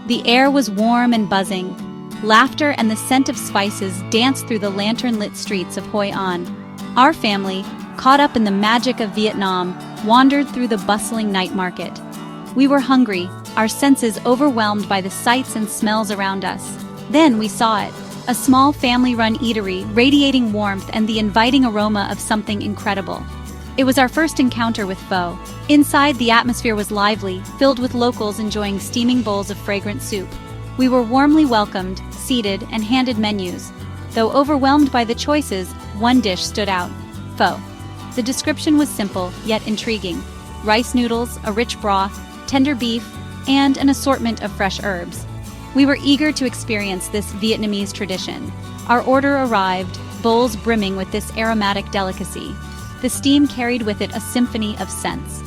The air was warm and buzzing. Laughter and the scent of spices danced through the lantern-lit streets of Hoi An. Our family, caught up in the magic of Vietnam, wandered through the bustling night market. We were hungry, our senses overwhelmed by the sights and smells around us. Then we saw it, a small family-run eatery radiating warmth and the inviting aroma of something incredible. It was our first encounter with pho. Inside, the atmosphere was lively, filled with locals enjoying steaming bowls of fragrant soup. We were warmly welcomed, seated, and handed menus. Though overwhelmed by the choices, one dish stood out: pho. The description was simple, yet intriguing. Rice noodles, a rich broth, tender beef, and an assortment of fresh herbs. We were eager to experience this Vietnamese tradition. Our order arrived, bowls brimming with this aromatic delicacy. The steam carried with it a symphony of scents.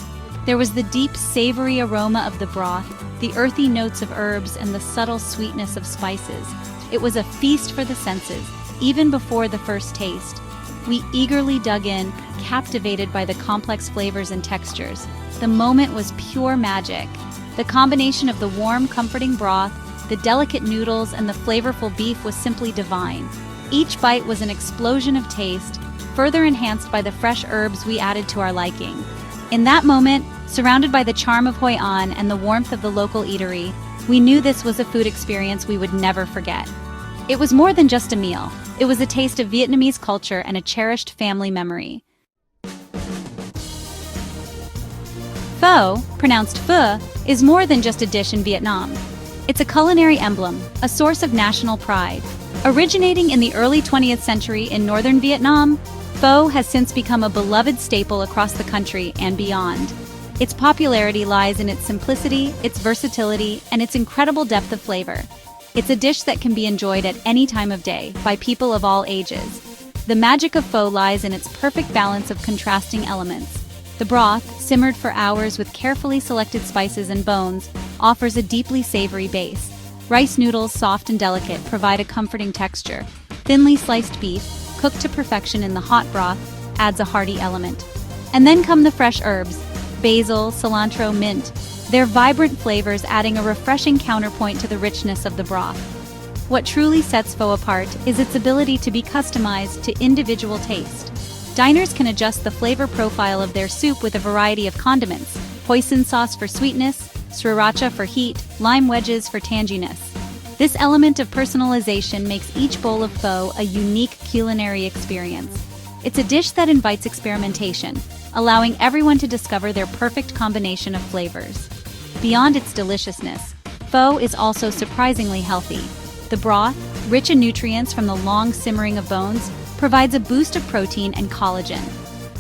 There was the deep, savory aroma of the broth, the earthy notes of herbs, and the subtle sweetness of spices. It was a feast for the senses, even before the first taste. We eagerly dug in, captivated by the complex flavors and textures. The moment was pure magic. The combination of the warm, comforting broth, the delicate noodles, and the flavorful beef was simply divine. Each bite was an explosion of taste, further enhanced by the fresh herbs we added to our liking. In that moment, surrounded by the charm of Hoi An and the warmth of the local eatery, we knew this was a food experience we would never forget. It was more than just a meal. It was a taste of Vietnamese culture and a cherished family memory. Pho, pronounced pho, is more than just a dish in Vietnam. It's a culinary emblem, a source of national pride. Originating in the early 20th century in northern Vietnam, pho has since become a beloved staple across the country and beyond. Its popularity lies in its simplicity, its versatility, and its incredible depth of flavor. It's a dish that can be enjoyed at any time of day by people of all ages. The magic of pho lies in its perfect balance of contrasting elements. The broth, simmered for hours with carefully selected spices and bones, offers a deeply savory base. Rice noodles, soft and delicate, provide a comforting texture. Thinly sliced beef, cooked to perfection in the hot broth, adds a hearty element. And then come the fresh herbs: basil, cilantro, mint. Their vibrant flavors adding a refreshing counterpoint to the richness of the broth. What truly sets pho apart is its ability to be customized to individual taste. Diners can adjust the flavor profile of their soup with a variety of condiments: hoisin sauce for sweetness, sriracha for heat, lime wedges for tanginess. This element of personalization makes each bowl of pho a unique culinary experience. It's a dish that invites experimentation, allowing everyone to discover their perfect combination of flavors. Beyond its deliciousness, pho is also surprisingly healthy. The broth, rich in nutrients from the long simmering of bones, provides a boost of protein and collagen.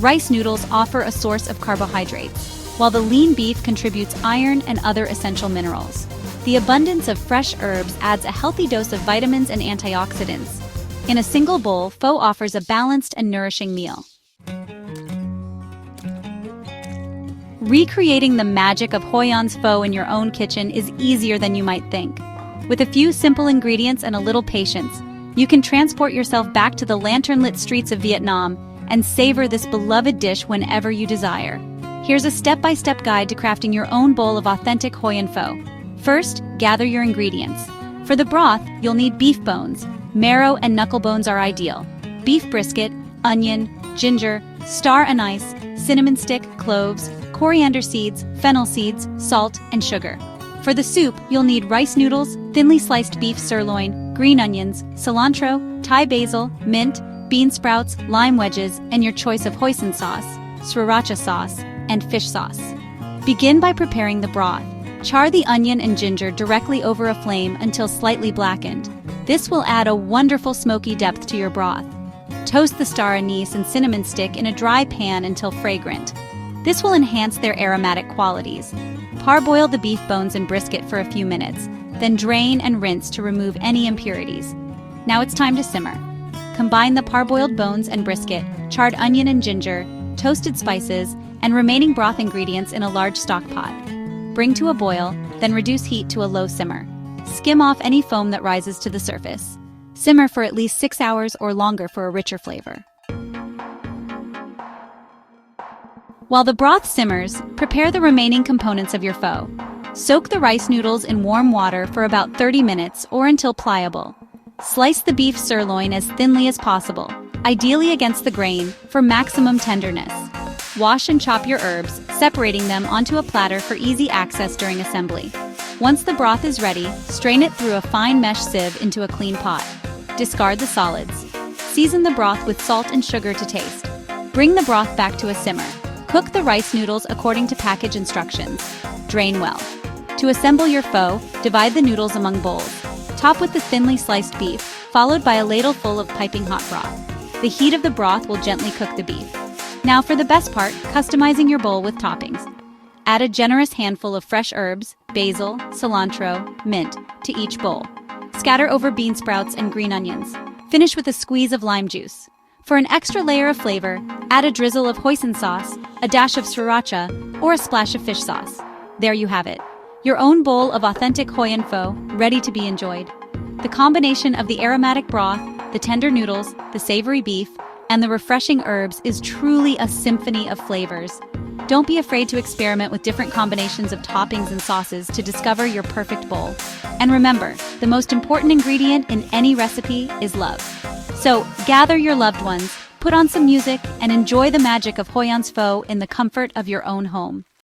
Rice noodles offer a source of carbohydrates, while the lean beef contributes iron and other essential minerals. The abundance of fresh herbs adds a healthy dose of vitamins and antioxidants. In a single bowl, pho offers a balanced and nourishing meal. Recreating the magic of Hoi An's pho in your own kitchen is easier than you might think. With a few simple ingredients and a little patience, you can transport yourself back to the lantern-lit streets of Vietnam and savor this beloved dish whenever you desire. Here's a step-by-step guide to crafting your own bowl of authentic Hoi An pho. First, gather your ingredients. For the broth, you'll need beef bones. Marrow and knuckle bones are ideal. Beef brisket, onion, ginger, star anise, cinnamon stick, cloves, coriander seeds, fennel seeds, salt, and sugar. For the soup, you'll need rice noodles, thinly sliced beef sirloin, green onions, cilantro, Thai basil, mint, bean sprouts, lime wedges, and your choice of hoisin sauce, sriracha sauce, and fish sauce. Begin by preparing the broth. Char the onion and ginger directly over a flame until slightly blackened. This will add a wonderful smoky depth to your broth. Toast the star anise and cinnamon stick in a dry pan until fragrant. This will enhance their aromatic qualities. Parboil the beef bones and brisket for a few minutes, then drain and rinse to remove any impurities. Now it's time to simmer. Combine the parboiled bones and brisket, charred onion and ginger, toasted spices, and remaining broth ingredients in a large stock pot. Bring to a boil, then reduce heat to a low simmer. Skim off any foam that rises to the surface. Simmer for at least 6 hours or longer for a richer flavor. While the broth simmers, prepare the remaining components of your pho. Soak the rice noodles in warm water for about 30 minutes or until pliable. Slice the beef sirloin as thinly as possible, ideally against the grain, for maximum tenderness. Wash and chop your herbs, separating them onto a platter for easy access during assembly. Once the broth is ready, strain it through a fine mesh sieve into a clean pot. Discard the solids. Season the broth with salt and sugar to taste. Bring the broth back to a simmer. Cook the rice noodles according to package instructions. Drain well. To assemble your pho, divide the noodles among bowls. Top with the thinly sliced beef, followed by a ladle full of piping hot broth. The heat of the broth will gently cook the beef. Now for the best part, customizing your bowl with toppings. Add a generous handful of fresh herbs, basil, cilantro, mint, to each bowl. Scatter over bean sprouts and green onions. Finish with a squeeze of lime juice. For an extra layer of flavor, add a drizzle of hoisin sauce, a dash of sriracha, or a splash of fish sauce. There you have it. Your own bowl of authentic Hoi An pho, ready to be enjoyed. The combination of the aromatic broth, the tender noodles, the savory beef, and the refreshing herbs is truly a symphony of flavors. Don't be afraid to experiment with different combinations of toppings and sauces to discover your perfect bowl. And remember, the most important ingredient in any recipe is love. So, gather your loved ones, put on some music, and enjoy the magic of Hoi An's pho in the comfort of your own home.